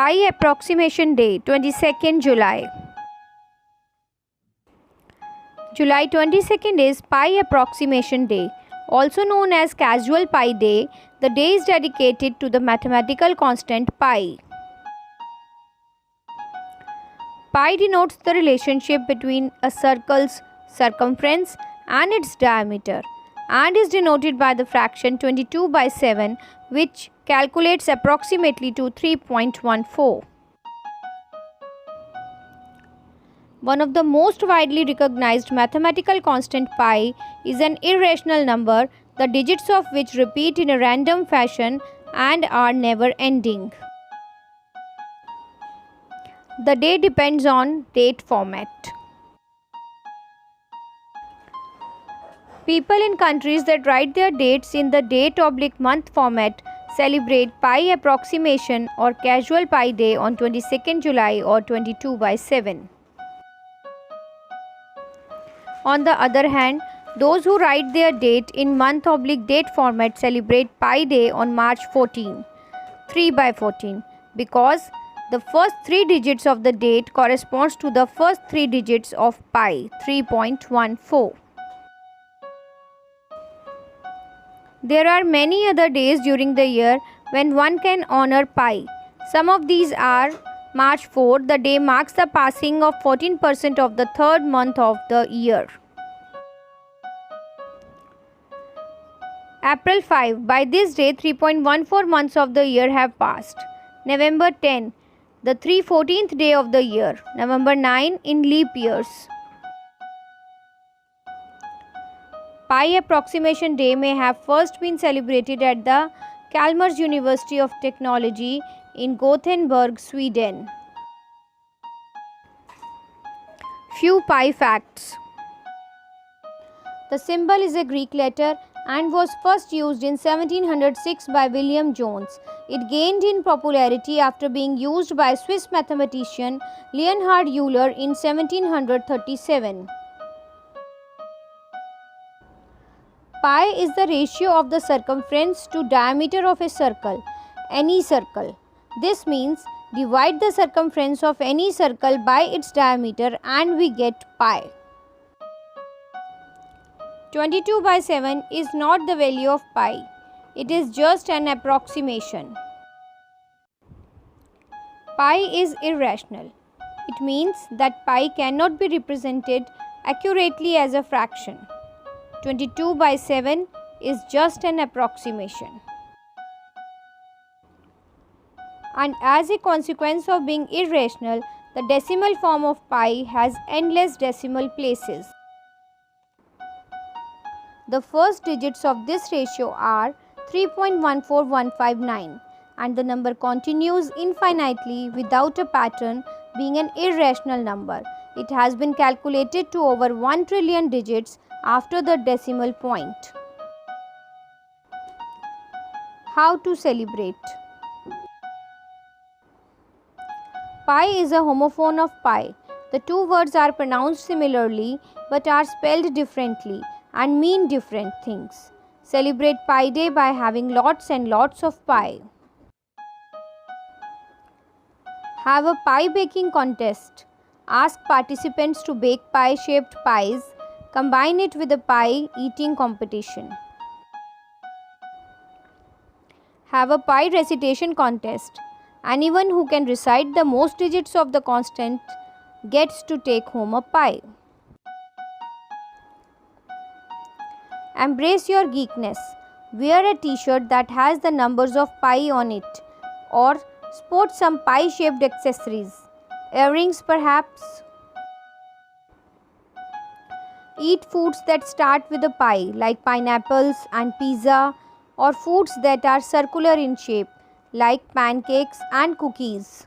Pi Approximation Day, 22nd July. July 22nd is Pi Approximation Day, also known as Casual Pi Day. The day is dedicated to the mathematical constant pi. Pi denotes the relationship between a circle's circumference and its diameter, and is denoted by the fraction 22/7, which calculates approximately to 3.14. One of the most widely recognized mathematical constant pi is an irrational number, the digits of which repeat in a random fashion and are never ending. The day depends on date format. People in countries that write their dates in the date/month format celebrate Pi Approximation or Casual Pi Day on 22nd July or 22/7. On the other hand, those who write their date in month/date format celebrate Pi Day on March 14, 3/14, because the first three digits of the date corresponds to the first three digits of pi, 3.14. There are many other days during the year when one can honor pi. Some of these are March 4, the day marks the passing of 14% of the third month of the year. April 5, by this day 3.14 months of the year have passed. November 10, the 3/14th day of the year. November 9 in leap years. Pi Approximation Day may have first been celebrated at the Chalmers University of Technology in Gothenburg, Sweden. Few pi facts. The symbol is a Greek letter and was first used in 1706 by William Jones. It gained in popularity after being used by Swiss mathematician Leonhard Euler in 1737. Pi is the ratio of the circumference to diameter of a circle, any circle. This means divide the circumference of any circle by its diameter and we get pi. 22/7 is not the value of pi. It is just an approximation. Pi is irrational. It means that pi cannot be represented accurately as a fraction. 22/7 is just an approximation. And as a consequence of being irrational, the decimal form of pi has endless decimal places. The first digits of this ratio are 3.14159, and the number continues infinitely without a pattern, being an irrational number. It has been calculated to over 1 trillion digits after the decimal point. How to celebrate? Pi is a homophone of pi. The two words are pronounced similarly but are spelled differently and mean different things. Celebrate Pi Day by having lots and lots of pi. Have a pie baking contest. Ask participants to bake pie-shaped pies. Combine it with a pie eating competition. Have a pi recitation contest. Anyone who can recite the most digits of the constant gets to take home a pie. Embrace your geekness. Wear a t-shirt that has the numbers of pi on it, or sport some pie-shaped accessories. Earrings perhaps? Eat foods that start with a pi, like pineapples and pizza, or foods that are circular in shape, like pancakes and cookies.